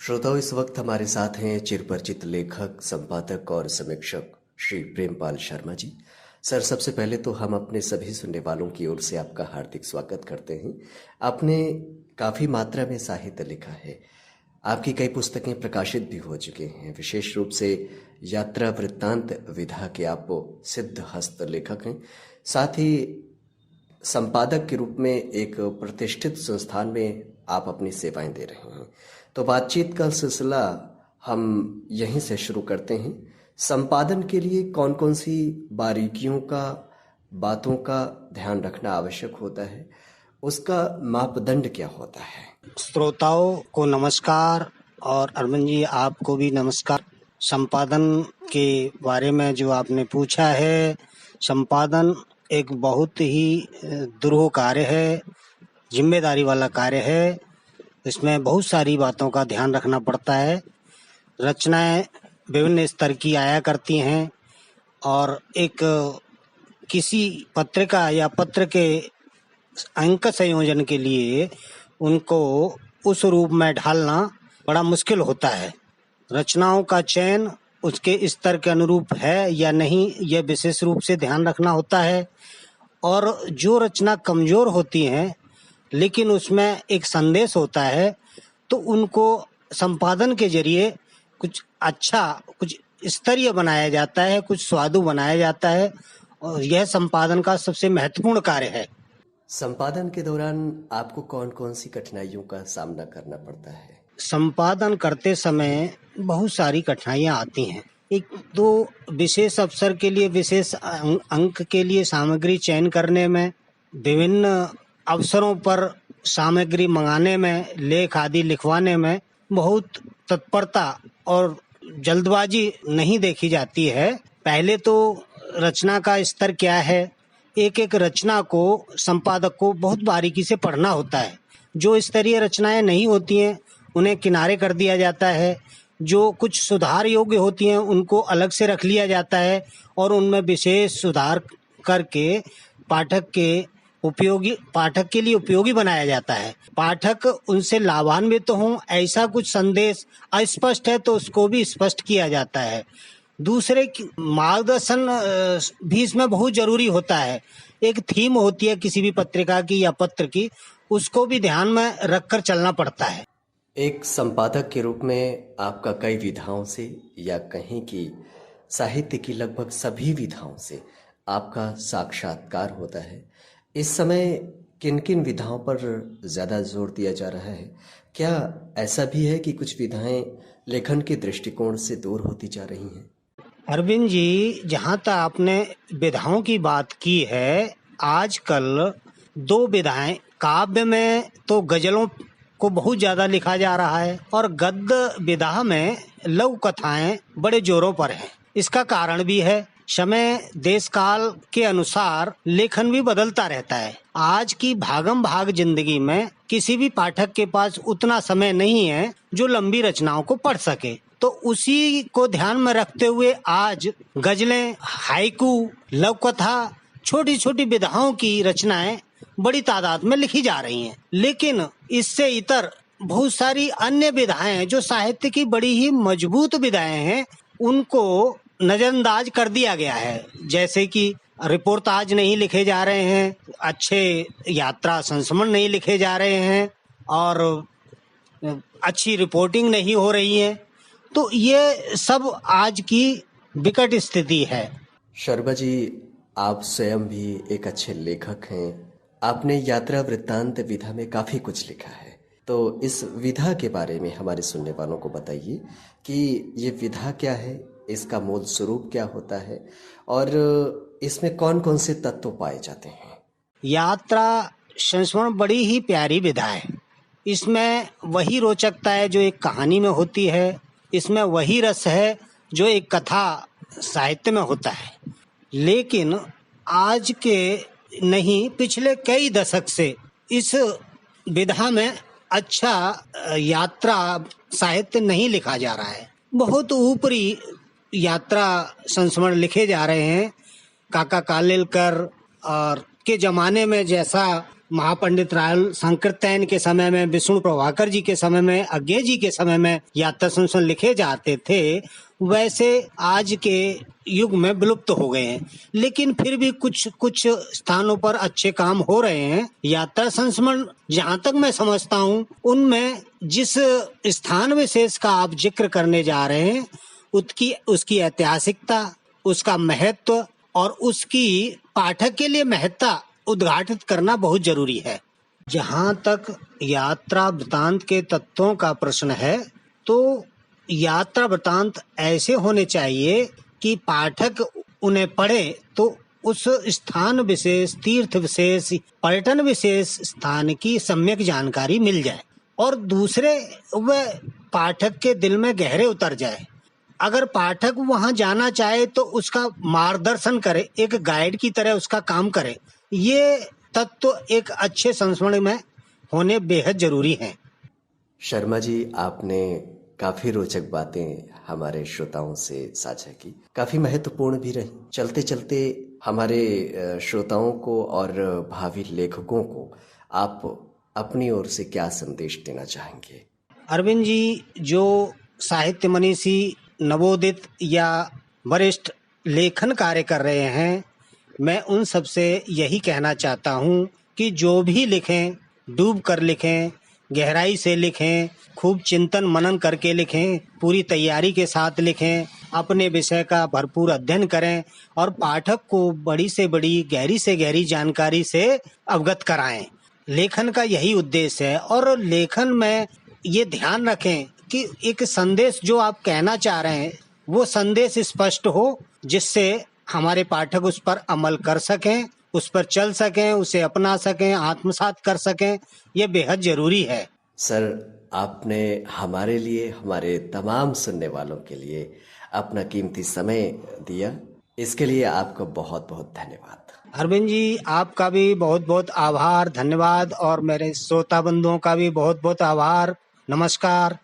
श्रोताओं, इस वक्त हमारे साथ हैं चिरपरिचित लेखक, संपादक और समीक्षक श्री प्रेमपाल शर्मा जी। सर, सबसे पहले तो हम अपने सभी सुनने वालों की ओर से आपका हार्दिक स्वागत करते हैं। आपने काफ़ी मात्रा में साहित्य लिखा है, आपकी कई पुस्तकें प्रकाशित भी हो चुके हैं। विशेष रूप से यात्रा वृत्तांत विधा के आप सिद्ध हस्त लेखक हैं। साथ ही संपादक के रूप में एक प्रतिष्ठित संस्थान में आप अपनी सेवाएं दे रहे हैं। तो बातचीत का सिलसिला हम यहीं से शुरू करते हैं। संपादन के लिए कौन कौन सी बारीकियों का, बातों का ध्यान रखना आवश्यक होता है, उसका मापदंड क्या होता है? श्रोताओं को नमस्कार और अरविंद जी आपको भी नमस्कार। संपादन के बारे में जो आपने पूछा है, संपादन एक बहुत ही दुरूह कार्य है, जिम्मेदारी वाला कार्य है। इसमें बहुत सारी बातों का ध्यान रखना पड़ता है। रचनाएं विभिन्न स्तर की आया करती हैं और एक किसी पत्रिका या पत्र के अंक संयोजन के लिए उनको उस रूप में ढालना बड़ा मुश्किल होता है। रचनाओं का चयन उसके स्तर के अनुरूप है या नहीं, यह विशेष रूप से ध्यान रखना होता है। और जो रचना कमजोर होती हैं लेकिन उसमें एक संदेश होता है, तो उनको संपादन के जरिए कुछ अच्छा, कुछ स्तरीय बनाया जाता है, कुछ स्वादु बनाया जाता है, और यह संपादन का सबसे महत्वपूर्ण कार्य है। संपादन के दौरान आपको कौन कौन सी कठिनाइयों का सामना करना पड़ता है? संपादन करते समय बहुत सारी कठिनाइयां आती हैं। एक तो विशेष अवसर के लिए, विशेष अंक के लिए सामग्री चयन करने में, विभिन्न अवसरों पर सामग्री मंगाने में, लेख आदि लिखवाने में बहुत तत्परता और जल्दबाजी नहीं देखी जाती है। पहले तो रचना का स्तर क्या है, एक एक रचना को संपादक को बहुत बारीकी से पढ़ना होता है। जो स्तरीय रचनाएं नहीं होती हैं उन्हें किनारे कर दिया जाता है, जो कुछ सुधार योग्य होती हैं उनको अलग से रख लिया जाता है और उनमें विशेष सुधार करके पाठक के लिए उपयोगी बनाया जाता है। पाठक उनसे लाभान्वित हों, ऐसा कुछ संदेश अस्पष्ट है तो उसको भी स्पष्ट किया जाता है। दूसरे की मार्गदर्शन भी इसमें बहुत जरूरी होता है। एक थीम होती है किसी भी पत्रिका की या पत्र की, उसको भी ध्यान में रखकर चलना पड़ता है। एक संपादक के रूप में आपका कई विधाओं से, या कहीं कि साहित्य की लगभग सभी विधाओं से आपका साक्षात्कार होता है। इस समय किन किन विधाओं पर ज़्यादा जोर दिया जा रहा है? क्या ऐसा भी है कि कुछ विधाएं लेखन के दृष्टिकोण से दूर होती जा रही हैं? अरविंद जी, जहाँ तक आपने विधाओं की बात की है, आजकल दो विधाएं, काव्य में तो गजलों को बहुत ज्यादा लिखा जा रहा है और गद्य विधा में लघु कथाएं बड़े जोरों पर हैं। इसका कारण भी है, समय देश काल के अनुसार लेखन भी बदलता रहता है। आज की भागम भाग जिंदगी में किसी भी पाठक के पास उतना समय नहीं है जो लंबी रचनाओं को पढ़ सके, तो उसी को ध्यान में रखते हुए आज गजलें, हाइकू, लघु कथा, छोटी छोटी विधाओं की रचनाएं बड़ी तादाद में लिखी जा रही हैं। लेकिन इससे इतर बहुत सारी अन्य विधाएं जो साहित्य की बड़ी ही मजबूत विधाएं हैं, उनको नजरअंदाज कर दिया गया है। जैसे कि रिपोर्टाज नहीं लिखे जा रहे हैं, अच्छे यात्रा संस्मरण नहीं लिखे जा रहे हैं और अच्छी रिपोर्टिंग नहीं हो रही है। तो ये सब आज की विकट स्थिति है। शर्मा जी, आप स्वयं भी एक अच्छे लेखक हैं। आपने यात्रा वृत्तांत विधा में काफ़ी कुछ लिखा है, तो इस विधा के बारे में हमारे सुनने वालों को बताइए कि ये विधा क्या है, इसका मूल स्वरूप क्या होता है और इसमें कौन कौन से तत्व पाए जाते हैं? यात्रा संस्मरण बड़ी ही प्यारी विधा है। इसमें वही रोचकता है जो एक कहानी में होती है, इसमें वही रस है जो एक कथा साहित्य में होता है। लेकिन आज के नहीं, पिछले कई दशक से इस विधा में अच्छा यात्रा साहित्य नहीं लिखा जा रहा है। बहुत ऊपरी यात्रा संस्मरण लिखे जा रहे हैं। काका कालेलकर और के जमाने में जैसा महापंडित रायल संकीर्तन के समय में, विष्णु प्रभाकर जी के समय में, अज्ञे जी के समय में यात्रा संस्मरण लिखे जाते थे, वैसे आज के युग में विलुप्त हो गए हैं। लेकिन फिर भी कुछ कुछ स्थानों पर अच्छे काम हो रहे हैं। यात्रा संस्मरण जहाँ तक मैं समझता हूँ, उनमें जिस स्थान विशेष का आप जिक्र करने जा रहे हैं, उसकी ऐतिहासिकता, उसका महत्व और उसकी पाठक के लिए महत्ता उद्घाटित करना बहुत जरूरी है। जहाँ तक यात्रा वृतांत के तत्वों का प्रश्न है, तो यात्रा वृतांत ऐसे होने चाहिए कि पाठक उन्हें पढ़े तो उस स्थान विशेष, तीर्थ विशेष, पर्यटन विशेष स्थान की सम्यक जानकारी मिल जाए और दूसरे वह पाठक के दिल में गहरे उतर जाए। अगर पाठक वहां जाना चाहे तो उसका मार्गदर्शन करे, एक गाइड की तरह उसका काम करे। ये तत्व एक अच्छे संस्मरण में होने बेहद जरूरी हैं। शर्मा जी, आपने काफी रोचक बातें हमारे श्रोताओं से साझा की, काफी महत्वपूर्ण भी रही। चलते चलते हमारे श्रोताओं को और भावी लेखकों को आप अपनी ओर से क्या संदेश देना चाहेंगे? अरविंद जी, जो साहित्य मनीषी, नवोदित या वरिष्ठ लेखन कार्य कर रहे हैं, मैं उन सबसे यही कहना चाहता हूँ कि जो भी लिखें, डूब कर लिखें, गहराई से लिखें, खूब चिंतन मनन करके लिखें, पूरी तैयारी के साथ लिखें, अपने विषय का भरपूर अध्ययन करें और पाठक को बड़ी से बड़ी, गहरी से गहरी जानकारी से अवगत कराएं। लेखन का यही उद्देश्य है। और लेखन में ये ध्यान रखें कि एक संदेश जो आप कहना चाह रहे हैं, वो संदेश स्पष्ट हो, जिससे हमारे पाठक उस पर अमल कर सकें, उस पर चल सकें, उसे अपना सकें, आत्मसात कर सकें। ये बेहद जरूरी है। सर, आपने हमारे लिए, हमारे तमाम सुनने वालों के लिए अपना कीमती समय दिया, इसके लिए आपका बहुत बहुत धन्यवाद। अरविंद जी, आपका भी बहुत बहुत आभार, धन्यवाद, और मेरे श्रोता बंधुओं का भी बहुत बहुत आभार। नमस्कार।